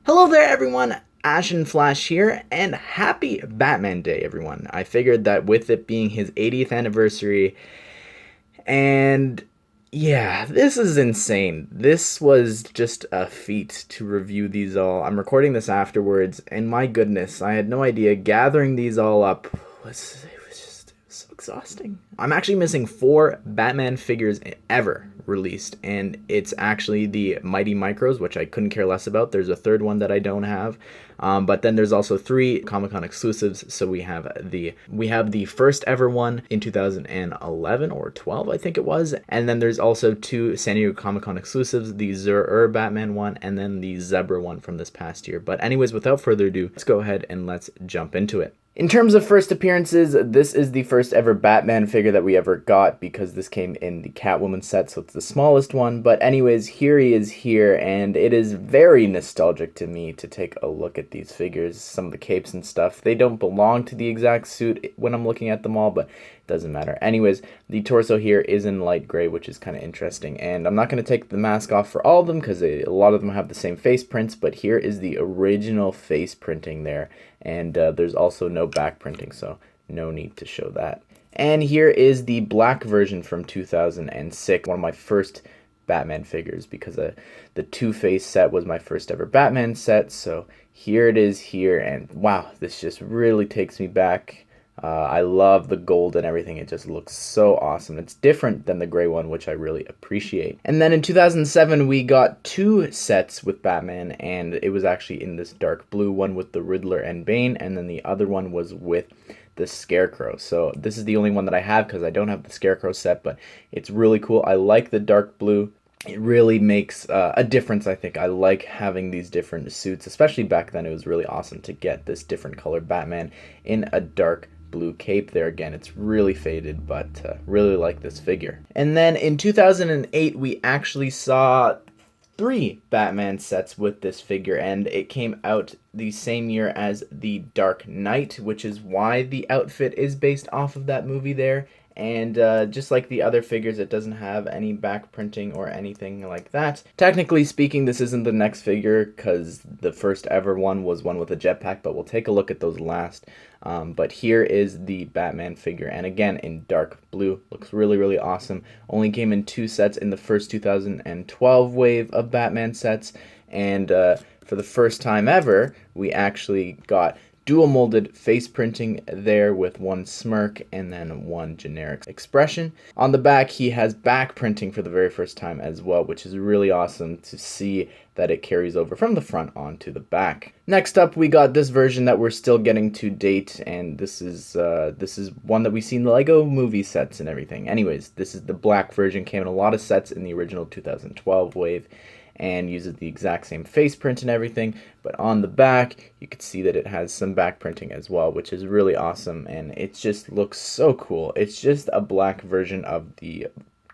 Hello there, everyone. Ashnflash here, and happy Batman Day, everyone. I figured that with it being his 80th anniversary, and yeah, this is insane. This was just a feat to review these all. I'm recording this afterwards, and my goodness, I had no idea gathering these all up was so exhausting. I'm actually missing 4 Batman figures ever released, and it's actually the Mighty Micros, which I couldn't care less about. There's a third one that I don't have, but then there's also 3 Comic-Con exclusives. So we have the first ever one in 2011 or 12, I think it was, and then there's also 2 San Diego Comic-Con exclusives, the Zur Batman one and then the Zebra one from this past year. But anyways, without further ado, let's go ahead and let's jump into it. In terms of first appearances, this is the first ever Batman figure that we ever got, because this came in the Catwoman set, so it's the smallest one. But anyways, here he is here, and it is very nostalgic to me to take a look at these figures. Some of the capes and stuff, they don't belong to the exact suit when I'm looking at them all, but it doesn't matter. Anyways, the torso here is in light gray, which is kind of interesting. And I'm not going to take the mask off for all of them, because a lot of them have the same face prints, but here is the original face printing there. And there's also no back printing, so no need to show that. And here is the black version from 2006, one of my first Batman figures, because the Two-Face set was my first ever Batman set. So here it is here, and wow, this just really takes me back. I love the gold and everything. It just looks so awesome. It's different than the gray one, which I really appreciate. And then in 2007, we got 2 sets with Batman, and it was actually in this dark blue one with the Riddler and Bane, and then the other one was with the Scarecrow. So this is the only one that I have, because I don't have the Scarecrow set, but it's really cool. I like the dark blue. It really makes a difference, I think. I like having these different suits, especially back then. It was really awesome to get this different colored Batman in a dark blue cape there. Again, it's really faded, but really like this figure. And then in 2008, we actually saw 3 Batman sets with this figure, and it came out the same year as The Dark Knight, which is why the outfit is based off of that movie there. And just like the other figures, it doesn't have any back printing or anything like that. Technically speaking, this isn't the next figure, because the first ever one was one with a jetpack, but we'll take a look at those last. But here is the Batman figure, and again in dark blue. Looks really, really awesome. Only came in 2 sets in the first 2012 wave of Batman sets, and for the first time ever, we actually got dual molded face printing there, with 1 smirk and then 1 generic expression. On the back, he has back printing for the very first time as well, which is really awesome to see that it carries over from the front onto the back. Next up, we got this version that we're still getting to date, and this is one that we see in the Lego movie sets and everything. Anyways, this is the black version. Came in a lot of sets in the original 2012 wave, and uses the exact same face print and everything, but on the back you can see that it has some back printing as well, which is really awesome, and it just looks so cool. It's just a black version of the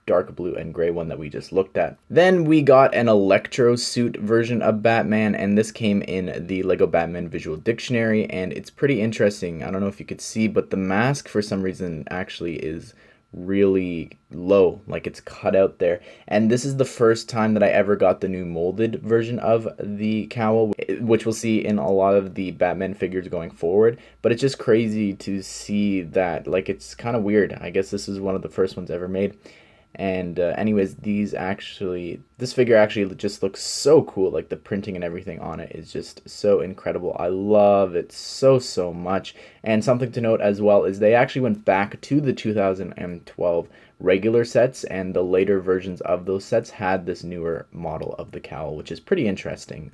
dark blue and gray one that we just looked at. Then we got an electro suit version of Batman, and this came in the Lego Batman Visual Dictionary, and it's pretty interesting. I don't know if you could see, but the mask for some reason actually is really low, like it's cut out there. And this is the first time that I ever got the new molded version of the cowl, which we'll see in a lot of the Batman figures going forward. But it's just crazy to see that. Like, it's kind of weird. I guess this is one of the first ones ever made. And anyways, this figure actually just looks so cool. Like, the printing and everything on it is just so incredible. I love it so much. And something to note as well is they actually went back to the 2012 regular sets, and the later versions of those sets had this newer model of the cowl, which is pretty interesting.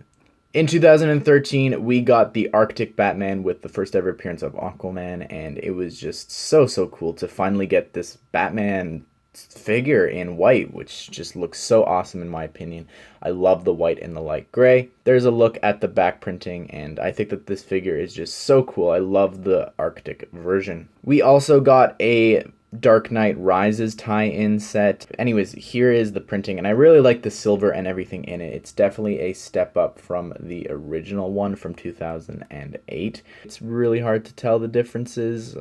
In 2013, we got the Arctic Batman with the first ever appearance of Aquaman, and it was just so cool to finally get this Batman figure in white, which just looks so awesome in my opinion. I love the white and the light gray. There's a look at the back printing, and I think that this figure is just so cool. I love the Arctic version. We also got a Dark Knight Rises tie-in set. Anyways, here is the printing, and I really like the silver and everything in it. It's definitely a step up from the original one from 2008. It's really hard to tell the differences.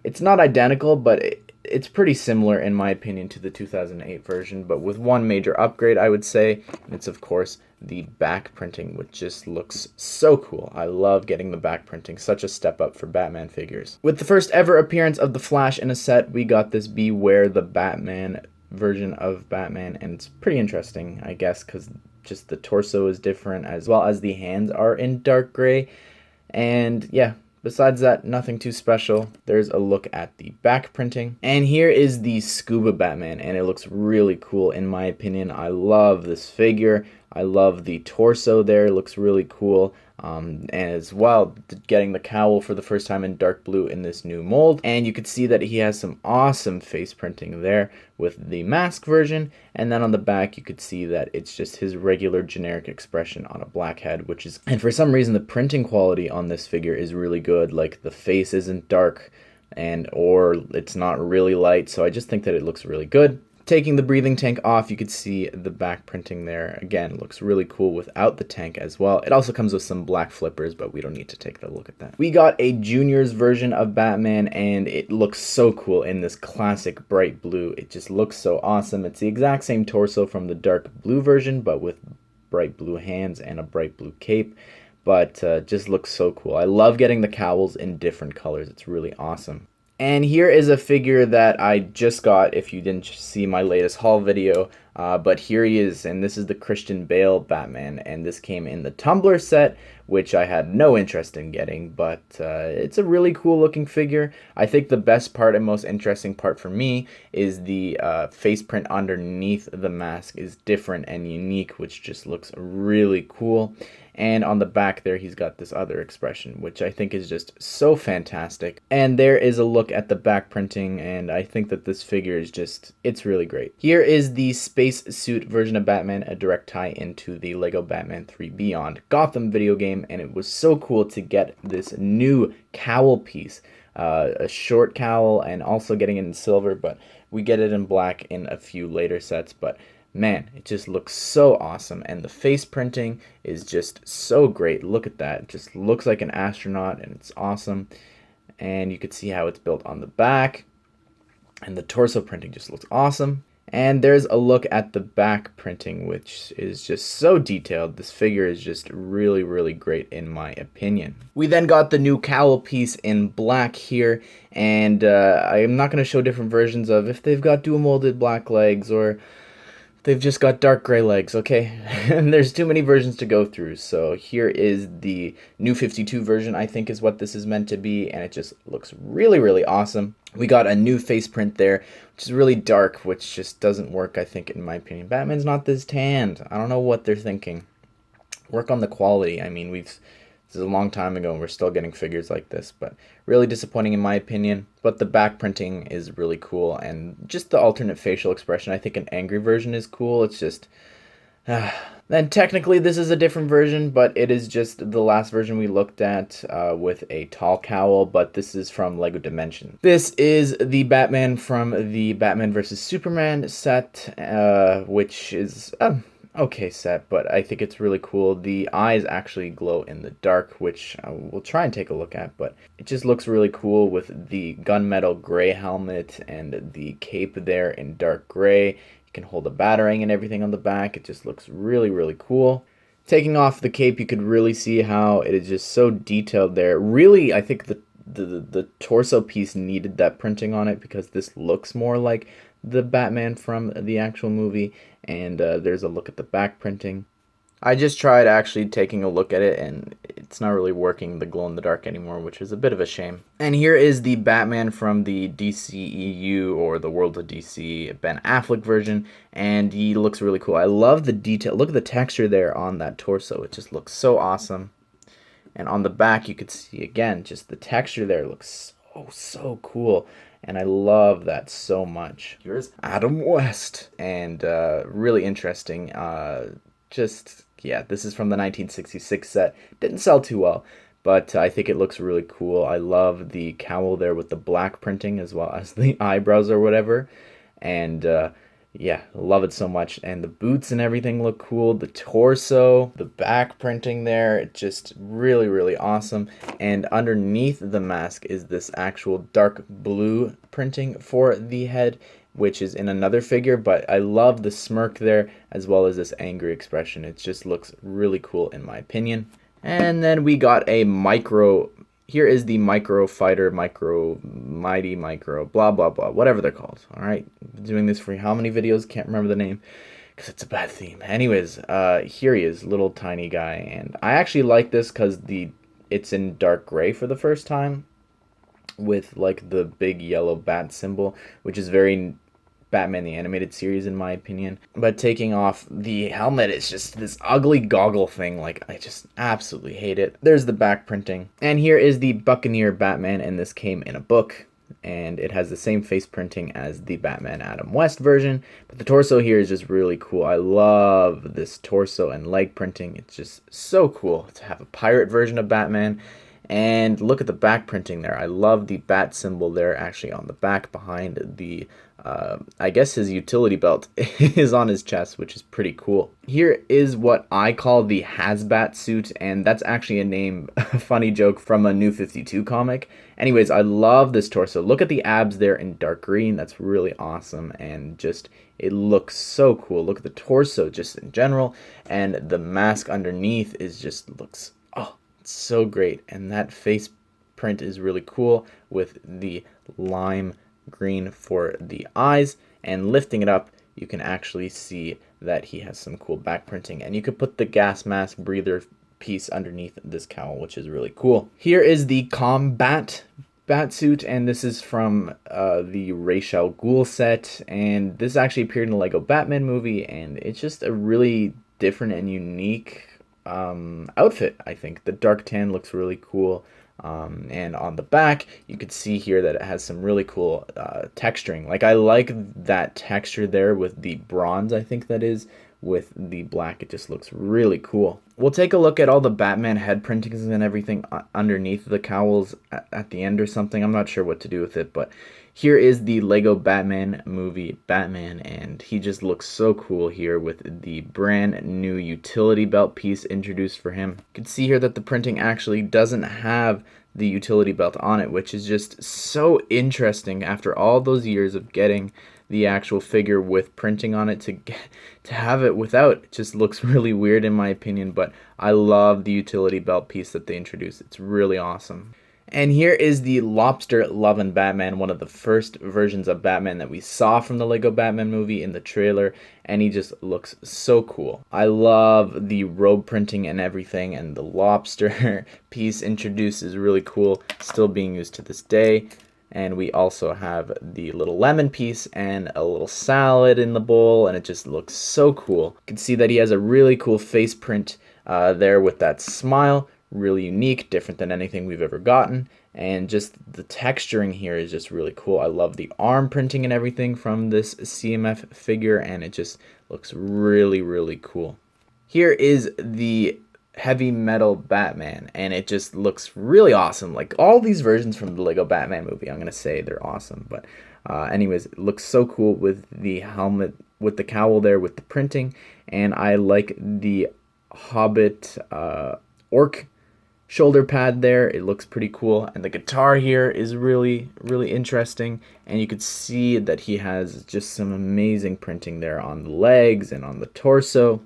It's not identical, but it's pretty similar in my opinion to the 2008 version, but with one major upgrade, I would say. It's of course the back printing, which just looks so cool. I love getting the back printing, such a step up for Batman figures. With the first ever appearance of the Flash in a set, we got this Beware the Batman version of Batman, and it's pretty interesting, I guess, because just the torso is different, as well as the hands are in dark gray. And yeah, besides that, nothing too special. There's a look at the back printing. And here is the Scuba Batman, and it looks really cool in my opinion. I love this figure. I love the torso there. It looks really cool. And as well, getting the cowl for the first time in dark blue in this new mold. And you can see that he has some awesome face printing there with the mask version. And then on the back, you could see that it's just his regular generic expression on a black head, which is, and for some reason, the printing quality on this figure is really good. Like the face isn't dark or it's not really light. So I just think that it looks really good. Taking the breathing tank off, you could see the back printing there. Again, looks really cool without the tank as well. It also comes with some black flippers, but we don't need to take a look at that. We got a Junior's version of Batman, and it looks so cool in this classic bright blue. It just looks so awesome. It's the exact same torso from the dark blue version, but with bright blue hands and a bright blue cape. But just looks so cool. I love getting the cowls in different colors. It's really awesome. And here is a figure that I just got, if you didn't see my latest haul video, but here he is, and this is the Christian Bale Batman, and this came in the Tumbler set, which I had no interest in getting, but it's a really cool looking figure. I think the best part and most interesting part for me is the face print underneath the mask is different and unique, which just looks really cool. And on the back there, he's got this other expression, which I think is just so fantastic. And there is a look at the back printing, and I think that this figure is just, it's really great. Here is the space suit version of Batman, a direct tie into the Lego Batman 3 Beyond Gotham video game, and it was so cool to get this new cowl piece. A short cowl, and also getting it in silver, but we get it in black in a few later sets. But man, it just looks so awesome, and the face printing is just so great. Look at that. It just looks like an astronaut, and it's awesome. And you can see how it's built on the back, and the torso printing just looks awesome. And there's a look at the back printing, which is just so detailed. This figure is just really, really great in my opinion. We then got the new cowl piece in black here, and I am not going to show different versions of if they've got dual molded black legs or they've just got dark gray legs, okay? And there's too many versions to go through. So here is the new 52 version, I think is what this is meant to be. And it just looks really, really awesome. We got a new face print there, which is really dark, which just doesn't work, I think, in my opinion. Batman's not this tanned. I don't know what they're thinking. Work on the quality. I mean, this is a long time ago, and we're still getting figures like this, but really disappointing in my opinion. But the back printing is really cool, and just the alternate facial expression. I think an angry version is cool. It's just... Then technically this is a different version, but it is just the last version we looked at with a tall cowl, but this is from Lego Dimension. This is the Batman from the Batman vs. Superman set, which is... okay set, but I think it's really cool. The eyes actually glow in the dark, which we'll try and take a look at, but it just looks really cool with the gunmetal gray helmet and the cape there in dark gray. You can hold a batarang and everything on the back. It just looks really, really cool. Taking off the cape, you could really see how it is just so detailed there. Really, I think the torso piece needed that printing on it because this looks more like the Batman from the actual movie. And there's a look at the back printing. I just tried actually taking a look at it, and it's not really working the glow in the dark anymore, which is a bit of a shame. And here is the Batman from the DCEU, or the World of DC, Ben Affleck version, and he looks really cool. I love the detail. Look at the texture there on that torso. It just looks so awesome. And on the back, you could see, again, just the texture there looks so cool. And I love that so much. Here's Adam West. And really interesting. Yeah, this is from the 1966 set. Didn't sell too well, but I think it looks really cool. I love the cowl there with the black printing as well as the eyebrows or whatever. And yeah, love it so much. And the boots and everything look cool. The torso, the back printing there, it's just really, really awesome. And underneath the mask is this actual dark blue printing for the head. which is in another figure, but I love the smirk there as well as this angry expression. It just looks really cool in my opinion. And then we got a micro. Here is the micro fighter, micro mighty, micro blah blah blah, whatever they're called. All right, been doing this for how many videos? Can't remember the name because it's a bad theme. Anyways, here he is, little tiny guy, and I actually like this because it's in dark gray for the first time, with like the big yellow bat symbol, which is very Batman the Animated Series in my opinion. But taking off the helmet is just this ugly goggle thing. Like, I just absolutely hate it. There's the back printing. And here is the Buccaneer Batman, and this came in a book. And it has the same face printing as the Batman Adam West version. But the torso here is just really cool. I love this torso and leg printing. It's just so cool to have a pirate version of Batman. And look at the back printing there. I love the bat symbol there actually on the back behind the I guess his utility belt is on his chest, which is pretty cool. Here is what I call the Hazbat suit, and that's actually a name, a funny joke from a New 52 comic. Anyways, I love this torso. Look at the abs there in dark green. That's really awesome, and just it looks so cool. Look at the torso just in general, and the mask underneath is just looks it's so great. And that face print is really cool with the lime green for the eyes, and lifting it up you can actually see that he has some cool back printing, and you could put the gas mask breather piece underneath this cowl, which is really cool. Here is the Combat Batsuit, and this is from the Ra's al Ghul set, and this actually appeared in the Lego Batman movie, and it's just a really different and unique outfit. I think the dark tan looks really cool. And on the back, you could see here that it has some really cool texturing. Like, I like that texture there with the bronze, I think that is, with the black. It just looks really cool. We'll take a look at all the Batman head printings and everything underneath the cowls at the end or something. I'm not sure what to do with it, but here is the Lego Batman movie Batman, and he just looks so cool here with the brand new utility belt piece introduced for him. You can see here that the printing actually doesn't have the utility belt on it, which is just so interesting after all those years of getting the actual figure with printing on it to have it without. It just looks really weird in my opinion, but I love the utility belt piece that they introduced. It's really awesome. And here is the Lobster Lovin' Batman, one of the first versions of Batman that we saw from the Lego Batman movie in the trailer, and he just looks so cool. I love the robe printing and everything, and the lobster piece introduced is really cool, still being used to this day. And we also have the little lemon piece and a little salad in the bowl, and it just looks so cool. You can see that he has a really cool face print there with that smile. Really unique, different than anything we've ever gotten, and just the texturing here is just really cool. I love the arm printing and everything from this CMF figure, and it just looks really, really cool. Here is the Heavy Metal Batman, and it just looks really awesome. Like all these versions from the Lego Batman movie, I'm gonna say they're awesome, but anyways, it looks so cool with the helmet, with the cowl there, with the printing, and I like the Hobbit orc shoulder pad there. It looks pretty cool, and the guitar here is really, really interesting, and you could see that he has just some amazing printing there on the legs and on the torso,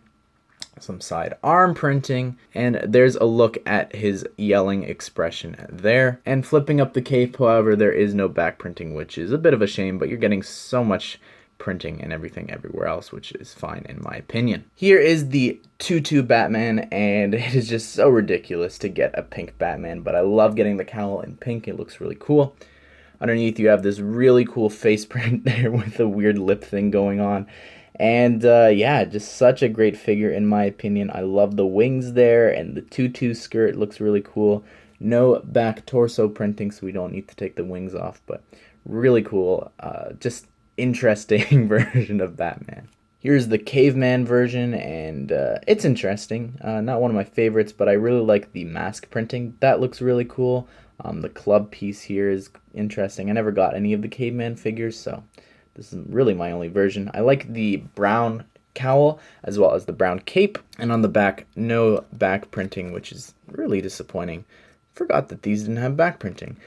some side arm printing, and there's a look at his yelling expression there. And flipping up the cape, however, there is no back printing, which is a bit of a shame, but you're getting so much printing and everything everywhere else, which is fine in my opinion. Here is the Tutu Batman, and it is just so ridiculous to get a pink Batman, but I love getting the cowl in pink. It looks really cool. Underneath you have this really cool face print there with a weird lip thing going on, and yeah, just such a great figure in my opinion. I love the wings there, and the tutu skirt looks really cool. No back torso printing, so we don't need to take the wings off, but really cool. Just interesting version of Batman. Here's the caveman version, and it's interesting. Not one of my favorites, but I really like the mask printing. That looks really cool. The club piece here is interesting. I never got any of the caveman figures, so this is really my only version. I like the brown cowl as well as the brown cape, and on the back, no back printing, which is really disappointing. Forgot that these didn't have back printing.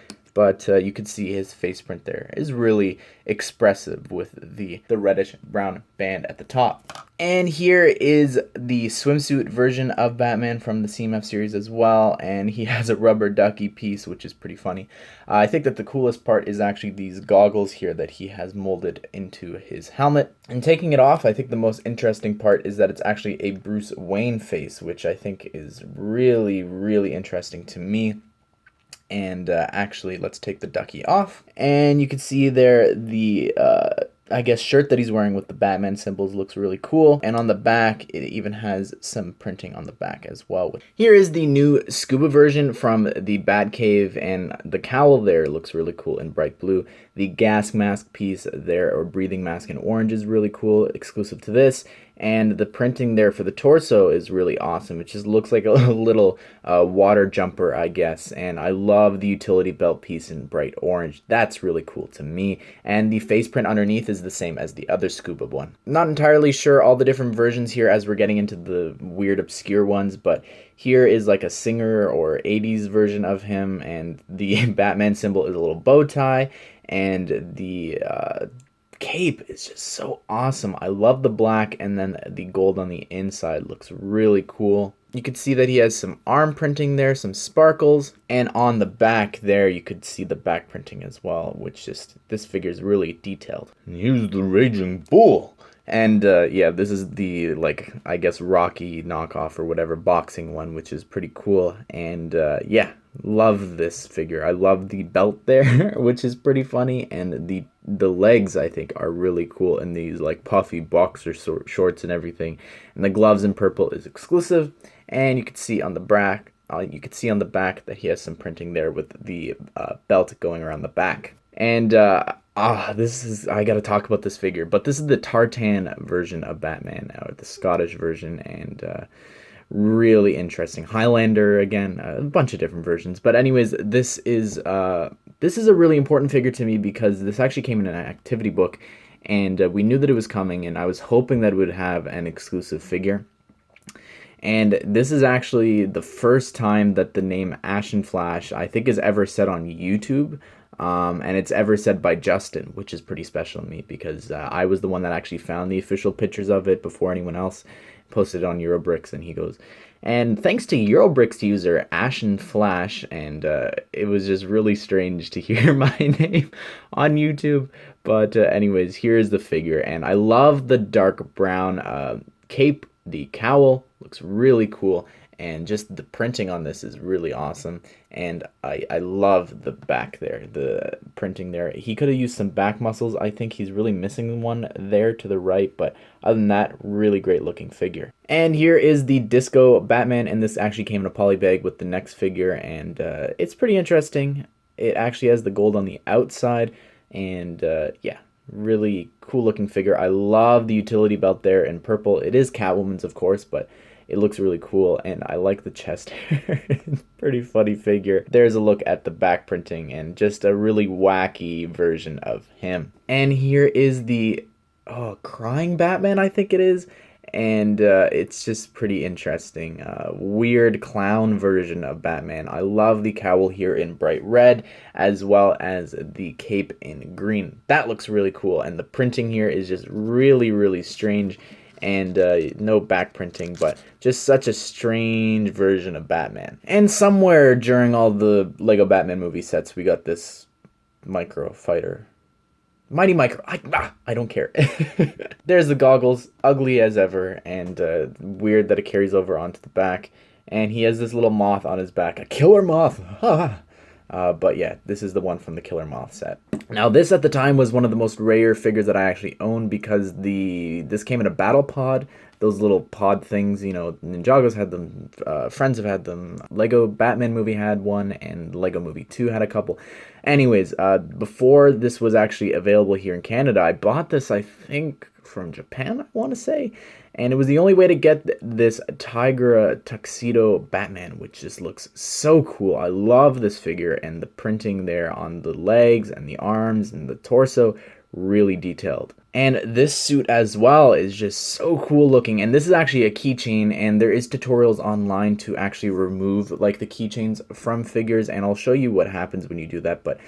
but you can see his face print there is really expressive with the reddish brown band at the top. And here is the swimsuit version of Batman from the CMF series as well, and he has a rubber ducky piece, which is pretty funny. I think that the coolest part is actually these goggles here that he has molded into his helmet. And taking it off, I think the most interesting part is that it's actually a Bruce Wayne face, which I think is really, really interesting to me. And actually, let's take the ducky off. And you can see there the, I guess, shirt that he's wearing with the Batman symbols looks really cool. And on the back, it even has some printing on the back as well. Here is the new scuba version from the Batcave, and the cowl there looks really cool in bright blue. The gas mask piece there, or breathing mask in orange, is really cool, exclusive to this. And the printing there for the torso is really awesome. It just looks like a little water jumper, I guess. And I love the utility belt piece in bright orange. That's really cool to me. And the face print underneath is the same as the other scuba one. Not entirely sure all the different versions here as we're getting into the weird obscure ones, but here is like a singer or 80s version of him, and the Batman symbol is a little bow tie, and the cape is just so awesome. I love the black, and then the gold on the inside looks really cool. You could see that he has some arm printing there, some sparkles, and on the back there you could see the back printing as well, which just, this figure is really detailed. Here's the Raging Bull. And yeah, this is the, like, I guess Rocky knockoff or whatever boxing one, which is pretty cool. And yeah, love this figure. I love the belt there, which is pretty funny, and the legs I think are really cool in these like puffy boxer shorts and everything. And the gloves in purple is exclusive. And you can see on the back, that he has some printing there with the belt going around the back. And this is, I gotta talk about this figure, but this is the tartan version of Batman, or the Scottish version, and really interesting. Highlander, again, a bunch of different versions. But anyways, this is a really important figure to me because this actually came in an activity book, and we knew that it was coming, and I was hoping that it would have an exclusive figure. And this is actually the first time that the name Ashnflash, I think, is ever said on YouTube. And it's ever said by Justin, which is pretty special to me because I was the one that actually found the official pictures of it before anyone else, posted it on Eurobricks, and he goes, and thanks to Eurobricks user Ashnflash, and it was just really strange to hear my name on YouTube. But anyways, here's the figure, and I love the dark brown cape. The cowl looks really cool, and just the printing on this is really awesome. And I love the back there, the printing there. He could have used some back muscles. I think he's really missing one there to the right, but other than that, really great looking figure. And here is the Disco Batman, and this actually came in a poly bag with the next figure, and it's pretty interesting. It actually has the gold on the outside, and yeah, really cool looking figure. I love the utility belt there in purple. It is Catwoman's, of course, but it looks really cool, and I like the chest hair. Pretty funny figure. There's a look at the back printing, and just a really wacky version of him. And here is the crying Batman, I think it is. And it's just pretty interesting. Weird clown version of Batman. I love the cowl here in bright red, as well as the cape in green. That looks really cool, and the printing here is just really, really strange. And no back printing, but just such a strange version of Batman. And somewhere during all the Lego Batman movie sets, we got this Micro Fighter. Mighty Micro. I don't care. There's the goggles, ugly as ever, and weird that it carries over onto the back. And he has this little moth on his back, a killer moth. But yeah, this is the one from the Killer Moth set. Now, this at the time was one of the most rare figures that I actually owned because this came in a battle pod. Those little pod things, you know, Ninjago's had them, Friends have had them, Lego Batman movie had one, and Lego Movie 2 had a couple. Anyways, before this was actually available here in Canada, I bought this, I think, from Japan, I want to say. And it was the only way to get this Tigra tuxedo Batman, which just looks so cool. I love this figure, and the printing there on the legs and the arms and the torso, really detailed. And this suit as well is just so cool looking. And this is actually a keychain, and there is tutorials online to actually remove like the keychains from figures, and I'll show you what happens when you do that. But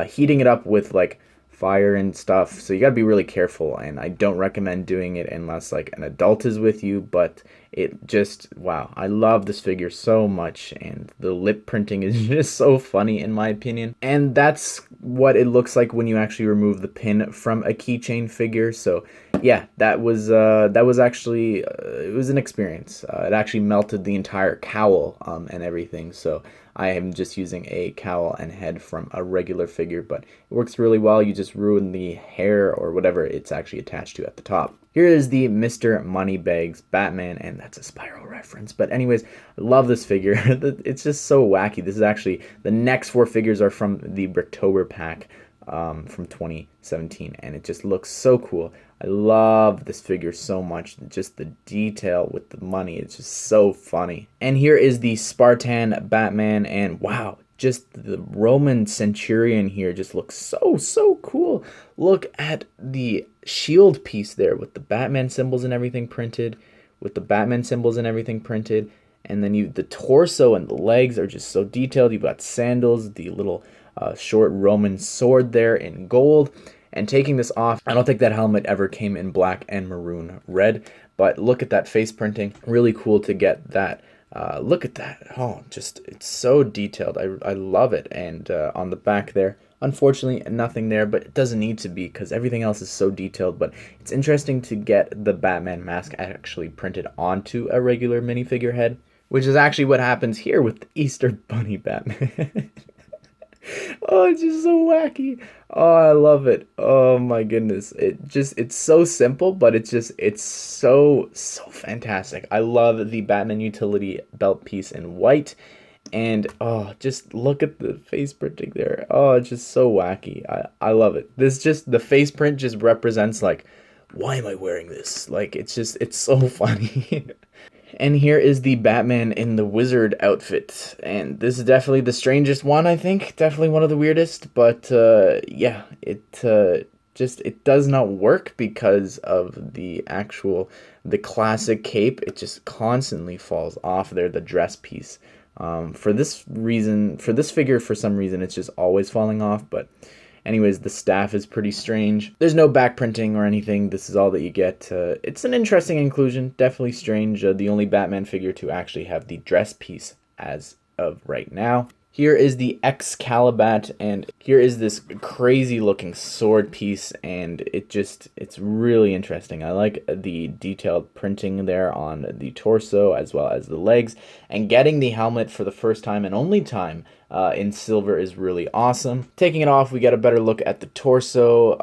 heating it up with like fire and stuff, so you gotta be really careful, and I don't recommend doing it unless like an adult is with you. But it just, wow, I love this figure so much, and the lip printing is just so funny in my opinion. And that's what it looks like when you actually remove the pin from a keychain figure. So yeah, that was actually it was an experience. It actually melted the entire cowl and everything. So I am just using a cowl and head from a regular figure, but it works really well. You just ruin the hair or whatever it's actually attached to at the top. Here is the Mr. Moneybags Batman, and that's a Spiral reference. But anyways, I love this figure. It's just so wacky. This is actually, the next 4 figures are from the Bricktober pack from 2017, and it just looks so cool. I love this figure so much. Just the detail with the money, it's just so funny. And here is the Spartan Batman, and wow, just the Roman centurion here just looks so cool. Look at the shield piece there with the Batman symbols and everything printed, and then the torso and the legs are just so detailed. You've got sandals, the little short Roman sword there in gold. And taking this off, I don't think that helmet ever came in black and maroon red, but look at that face printing. Really cool to get that. Look at that. Oh, just, it's so detailed. I love it. And on the back there, unfortunately, nothing there, but it doesn't need to be because everything else is so detailed. But it's interesting to get the Batman mask actually printed onto a regular minifigure head, which is actually what happens here with the Easter Bunny Batman. Oh, it's just so wacky. Oh, I love it. Oh my goodness. It's so simple, but it's so fantastic. I love the Batman utility belt piece in white. And oh, just look at the face printing there. Oh, it's just so wacky. I love it. The face print just represents like, why am I wearing this? Like, it's so funny. And here is the Batman in the wizard outfit. And this is definitely the strangest one, I think. Definitely one of the weirdest. But yeah, it does not work because of the classic cape. It just constantly falls off there, the dress piece. For this figure, for some reason, it's just always falling off. But anyways, the staff is pretty strange. There's no back printing or anything. This is all that you get. It's an interesting inclusion. Definitely strange. The only Batman figure to actually have the dress piece as of right now. Here is the Excalibur, and here is this crazy looking sword piece, and it's really interesting. I like the detailed printing there on the torso as well as the legs, and getting the helmet for the first time and only time in silver is really awesome. Taking it off, we get a better look at the torso.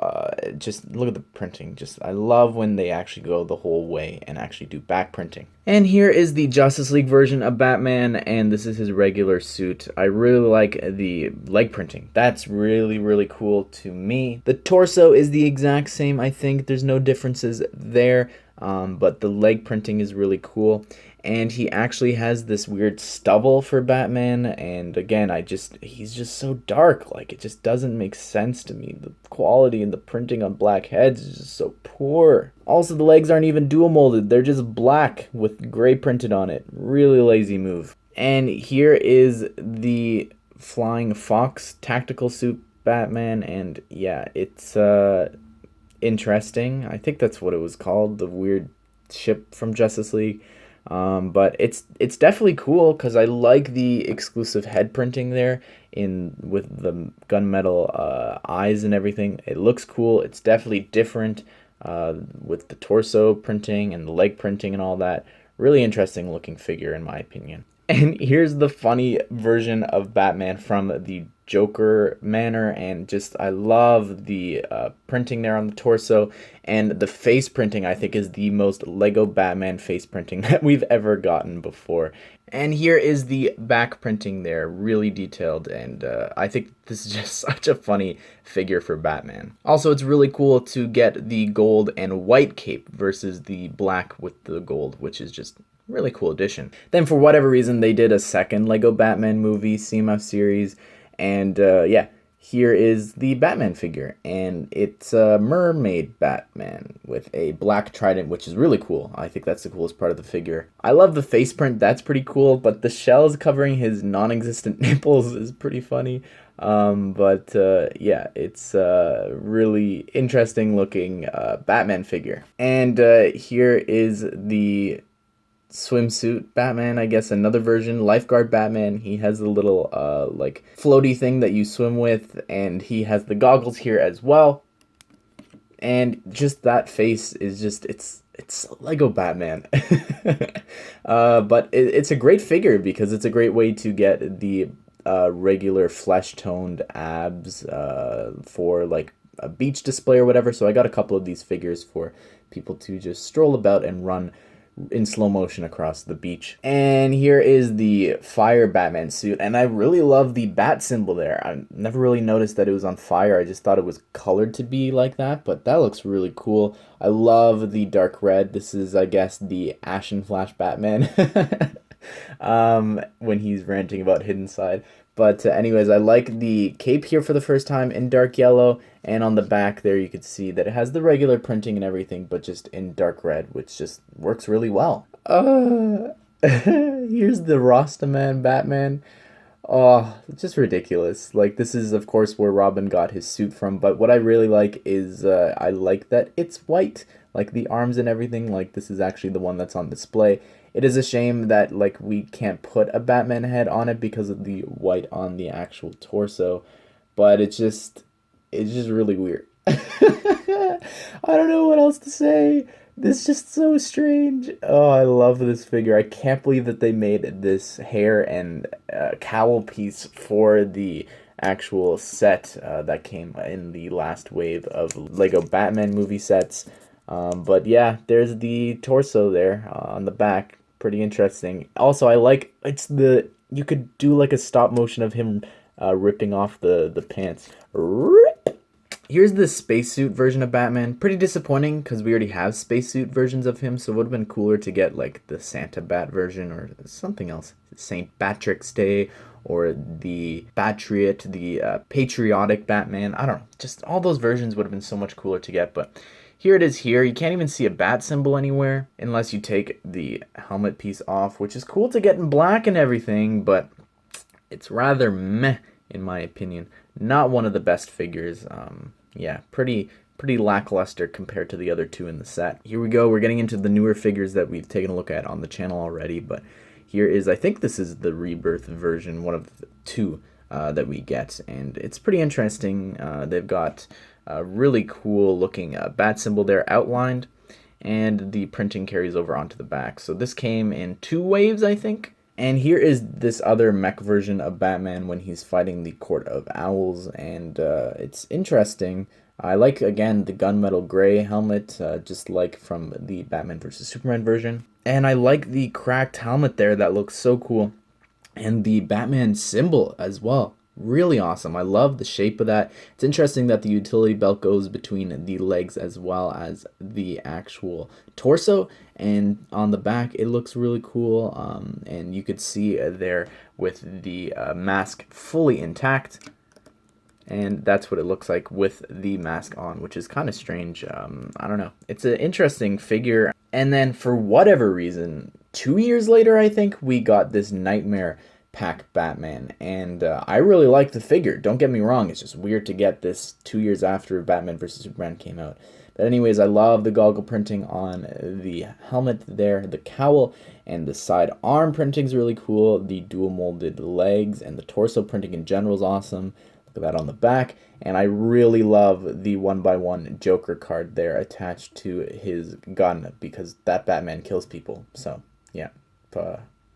Just look at the printing. I love when they actually go the whole way and actually do back printing. And here is the Justice League version of Batman, and this is his regular suit. I really like the leg printing. That's really cool to me. The torso is the exact same, I think. There's no differences there, but the leg printing is really cool. And he actually has this weird stubble for Batman, and again, he's just so dark. Like, it just doesn't make sense to me. The quality and the printing on black heads is just so poor. Also, the legs aren't even dual molded. They're just black with gray printed on it. Really lazy move. And here is the Flying Fox tactical suit Batman, and yeah, it's interesting. I think that's what it was called, the weird ship from Justice League. But it's definitely cool because I like the exclusive head printing there with the gunmetal eyes and everything. It looks cool. It's definitely different with the torso printing and the leg printing and all that. Really interesting looking figure in my opinion. And here's the funny version of Batman from the Joker manner, and I love the printing there on the torso, and the face printing I think is the most Lego Batman face printing that we've ever gotten before. And here is the back printing there, really detailed, and I think this is just such a funny figure for Batman. Also, it's really cool to get the gold and white cape versus the black with the gold, which is just really cool addition. Then for whatever reason, they did a second Lego Batman movie, CMF series, and yeah, here is the Batman figure, and it's a mermaid Batman with a black trident, which is really cool. I think that's the coolest part of the figure. I love the face print, that's pretty cool, but the shells covering his non-existent nipples is pretty funny. Yeah, it's a really interesting looking Batman figure. And here is the swimsuit Batman, I guess another version, lifeguard Batman. He has the little like floaty thing that you swim with, and he has the goggles here as well. And just that face is just it's Lego Batman. But it's a great figure because it's a great way to get the regular flesh toned abs for like a beach display or whatever. So I got a couple of these figures for people to just stroll about and run in slow motion across the beach. And here is the fire Batman suit, and I really love the bat symbol there. I never really noticed that it was on fire. I just thought it was colored to be like that, but that looks really cool. I love the dark red. This is, I guess, the Ashnflash Batman when he's ranting about Hidden Side. But anyways, I like the cape here for the first time in dark yellow, and on the back there you could see that it has the regular printing and everything, but just in dark red, which just works really well. Here's the Rastaman Batman. Oh, just ridiculous. Like, this is, of course, where Robin got his suit from, but what I really like is, I like that it's white, like the arms and everything, like this is actually the one that's on display. It is a shame that, like, we can't put a Batman head on it because of the white on the actual torso, but it's just really weird. I don't know what else to say. This is just so strange. Oh, I love this figure. I can't believe that they made this hair and cowl piece for the actual set that came in the last wave of Lego Batman movie sets. But yeah, there's the torso there on the back. Pretty interesting. Also, I like you could do like a stop motion of him ripping off the pants. Rip. Here's the spacesuit version of Batman. Pretty disappointing because we already have spacesuit versions of him, so it would have been cooler to get like the Santa Bat version or something else. St. Patrick's Day or the Patriot, the patriotic Batman. I don't know. Just all those versions would have been so much cooler to get, but here it is here. You can't even see a bat symbol anywhere unless you take the helmet piece off, which is cool to get in black and everything, but it's rather meh in my opinion. Not one of the best figures. Yeah, pretty lackluster compared to the other two in the set. Here we go. We're getting into the newer figures that we've taken a look at on the channel already, but here is, I think this is the Rebirth version, one of the two that we get, and it's pretty interesting. They've got a really cool looking bat symbol there outlined, and the printing carries over onto the back. So this came in 2 waves, I think. And here is this other mech version of Batman when he's fighting the Court of Owls, and it's interesting. I like, again, the gunmetal gray helmet, just like from the Batman vs. Superman version. And I like the cracked helmet there, that looks so cool. And the Batman symbol as well. Really awesome. I love the shape of that. It's interesting that the utility belt goes between the legs as well as the actual torso, and on the back it looks really cool, and you could see there with the mask fully intact, and that's what it looks like with the mask on, which is kind of strange. I don't know. It's an interesting figure. And then for whatever reason, 2 years later, I think, we got this Nightmare Pack Batman, and I really like the figure. Don't get me wrong, it's just weird to get this 2 years after Batman vs. Superman came out. But anyways, I love the goggle printing on the helmet there, the cowl, and the side arm printing is really cool. The dual molded legs and the torso printing in general is awesome. Look at that on the back. And I really love the 1x1 Joker card there attached to his gun, because that Batman kills people. So, yeah.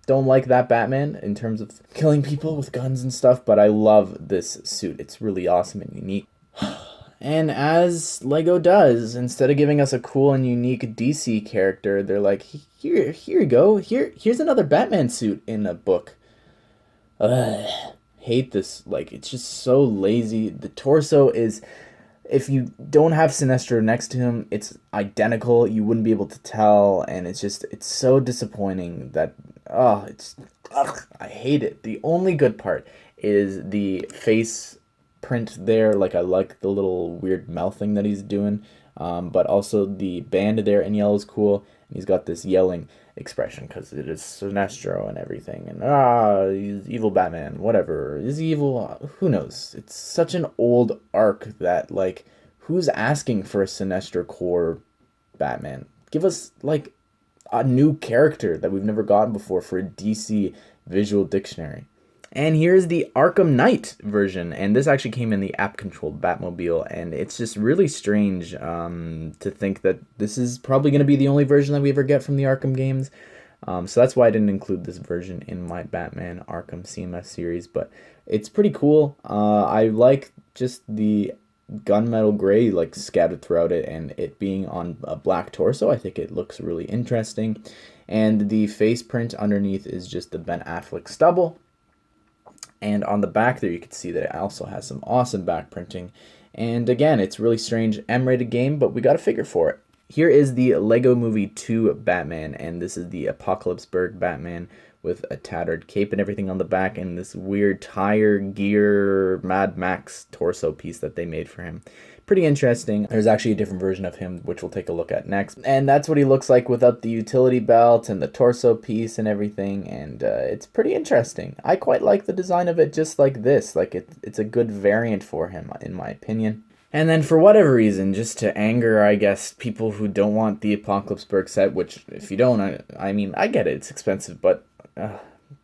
Don't like that Batman in terms of killing people with guns and stuff, but I love this suit. It's really awesome and unique. And as Lego does, instead of giving us a cool and unique DC character, they're like, here you go. Here's another Batman suit in a book. Hate this. Like, it's just so lazy. The torso is, if you don't have Sinestro next to him, it's identical. You wouldn't be able to tell, and it's so disappointing that, I hate it. The only good part is the face print there. Like, I like the little weird mouth thing that he's doing. But also the band there in yellow is cool. And he's got this yelling expression because it is Sinestro and everything. And, he's evil Batman, whatever. Is he evil? Who knows? It's such an old arc that, like, who's asking for a Sinestro Corps Batman? Give us, like, a new character that we've never gotten before for a DC visual dictionary. And here's the Arkham Knight version, and this actually came in the app-controlled Batmobile, and it's just really strange to think that this is probably going to be the only version that we ever get from the Arkham games. So that's why I didn't include this version in my Batman Arkham CMS series, but it's pretty cool. I like just the gunmetal gray like scattered throughout it, and it being on a black torso. I think it looks really interesting. And the face print underneath is just the Ben Affleck stubble. And on the back there, you can see that it also has some awesome back printing. And again, it's really strange M-rated game, but we got a figure for it. Here is the Lego Movie 2 Batman, and this is the Apocalypseburg Batman with a tattered cape and everything on the back, and this weird tire gear Mad Max torso piece that they made for him. Pretty interesting. There's actually a different version of him, which we'll take a look at next. And that's what he looks like without the utility belt and the torso piece and everything, and it's pretty interesting. I quite like the design of it just like this. Like, it's a good variant for him, in my opinion. And then for whatever reason, just to anger, I guess, people who don't want the Apocalypseburg set, which if you don't, I mean, I get it, it's expensive, but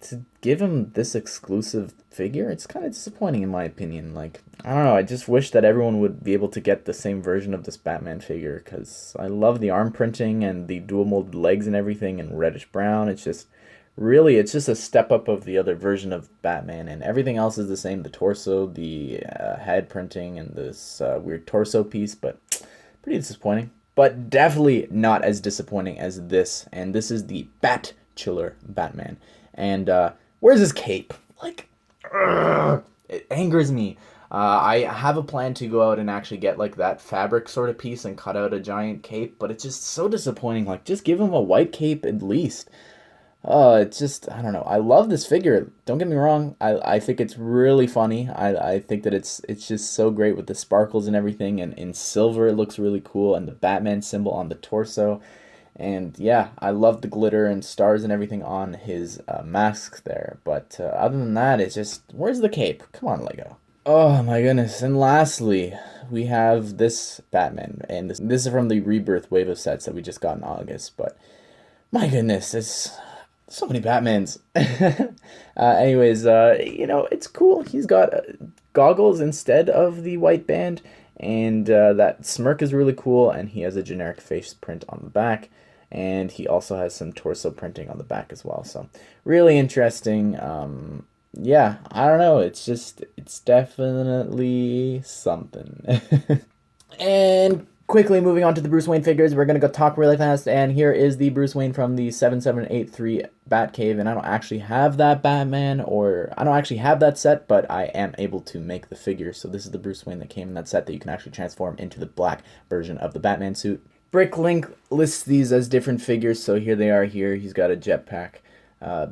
to give him this exclusive figure, it's kind of disappointing in my opinion. Like, I don't know, I just wish that everyone would be able to get the same version of this Batman figure, because I love the arm printing and the dual molded legs and everything and reddish brown. It's just, really, it's just a step up of the other version of Batman, and everything else is the same. The torso, the head printing, and this weird torso piece, but pretty disappointing. But definitely not as disappointing as this, and this is the Bat Chiller Batman. And where's his cape? Like, it angers me. I have a plan to go out and actually get like that fabric sort of piece and cut out a giant cape, but it's just so disappointing. Like, just give him a white cape at least. It's just, I don't know. I love this figure. Don't get me wrong. I think it's really funny. I think that it's just so great with the sparkles and everything, and in silver it looks really cool, and the Batman symbol on the torso. And yeah, I love the glitter and stars and everything on his mask there. But other than that, it's just, where's the cape? Come on, Lego. Oh my goodness. And lastly, we have this Batman. And this is from the Rebirth wave of sets that we just got in August. But my goodness, it's so many Batmans. Anyways, it's cool. He's got goggles instead of the white band. And that smirk is really cool. And he has a generic face print on the back. And he also has some torso printing on the back as well. So really interesting. Yeah, I don't know. It's definitely something. And quickly moving on to the Bruce Wayne figures, we're going to go talk really fast. And here is the Bruce Wayne from the 7783 Batcave. And I don't actually have that Batman, or I don't actually have that set, but I am able to make the figure. So this is the Bruce Wayne that came in that set that you can actually transform into the black version of the Batman suit. Bricklink lists these as different figures, so here they are here. He's got a jetpack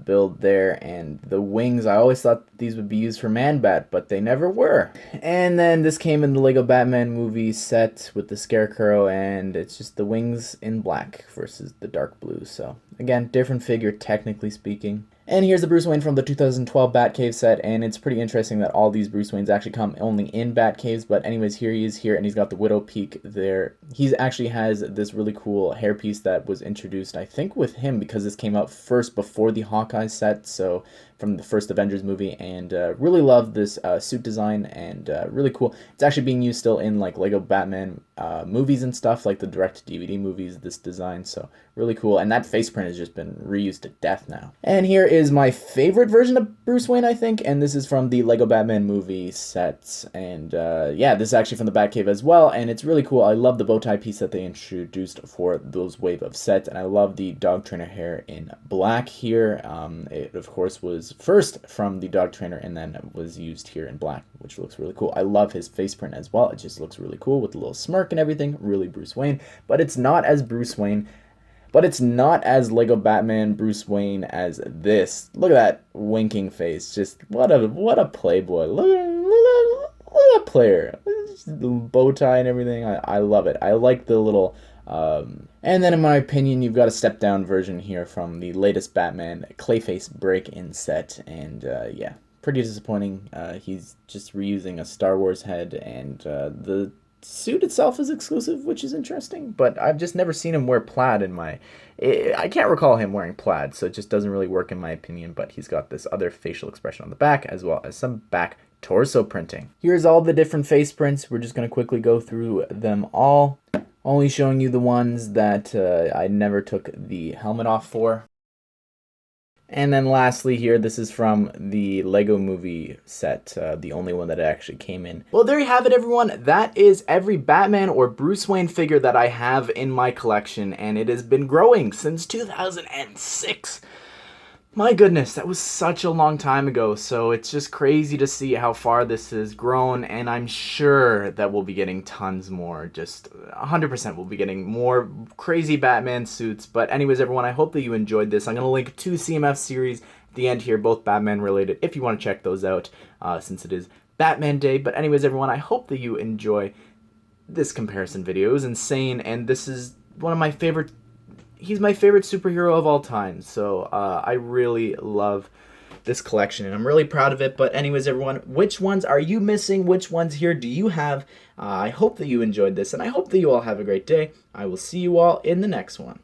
build there, and the wings, I always thought these would be used for Man-Bat, but they never were. And then this came in the Lego Batman movie set with the Scarecrow, and it's just the wings in black versus the dark blue. So again, different figure technically speaking. And here's the Bruce Wayne from the 2012 Batcave set, and it's pretty interesting that all these Bruce Waynes actually come only in Batcaves, but anyways, here he is here, and he's got the Widow Peak there. He actually has this really cool hairpiece that was introduced, I think, with him, because this came out first before the Hawkeye set, so from the first Avengers movie, and really love this suit design, and really cool. It's actually being used still in like Lego Batman movies and stuff, like the direct-to-DVD movies, this design, so really cool. And that face print has just been reused to death now. And here is my favorite version of Bruce Wayne, I think, and this is from the Lego Batman movie sets. And yeah, this is actually from the Batcave as well, and it's really cool. I love the bow tie piece that they introduced for those wave of sets, and I love the dog trainer hair in black here. It, of course, was first from the dog trainer and then was used here in black, which looks really cool. I love his face print as well. It just looks really cool with the little smirk and everything. Really Bruce Wayne, but it's not as Bruce Wayne. But it's not as Lego Batman Bruce Wayne as this. Look at that winking face. Just what a playboy. Look at player. The bow tie and everything. I love it. I like the little... and then in my opinion, you've got a step-down version here from the latest Batman Clayface break-in set. And yeah, pretty disappointing. He's just reusing a Star Wars head, and the suit itself is exclusive, which is interesting. But I've just never seen him wear plaid in my... I can't recall him wearing plaid, so it just doesn't really work in my opinion. But he's got this other facial expression on the back, as well as some back torso printing. Here's all the different face prints. We're just going to quickly go through them all, only showing you the ones that I never took the helmet off for. And then lastly here, this is from the Lego Movie set, the only one that actually came in. Well, there you have it, everyone. That is every Batman or Bruce Wayne figure that I have in my collection, and it has been growing since 2006. My goodness, that was such a long time ago, so it's just crazy to see how far this has grown, and I'm sure that we'll be getting tons more. Just 100% we'll be getting more crazy Batman suits. But anyways, everyone, I hope that you enjoyed this. I'm going to link 2 CMF series at the end here, both Batman related, if you want to check those out, since it is Batman Day. But anyways, everyone, I hope that you enjoy this comparison video. It was insane, and this is one of my favorite... He's my favorite superhero of all time, so I really love this collection, and I'm really proud of it. But anyways, everyone, which ones are you missing? Which ones here do you have? I hope that you enjoyed this, and I hope that you all have a great day. I will see you all in the next one.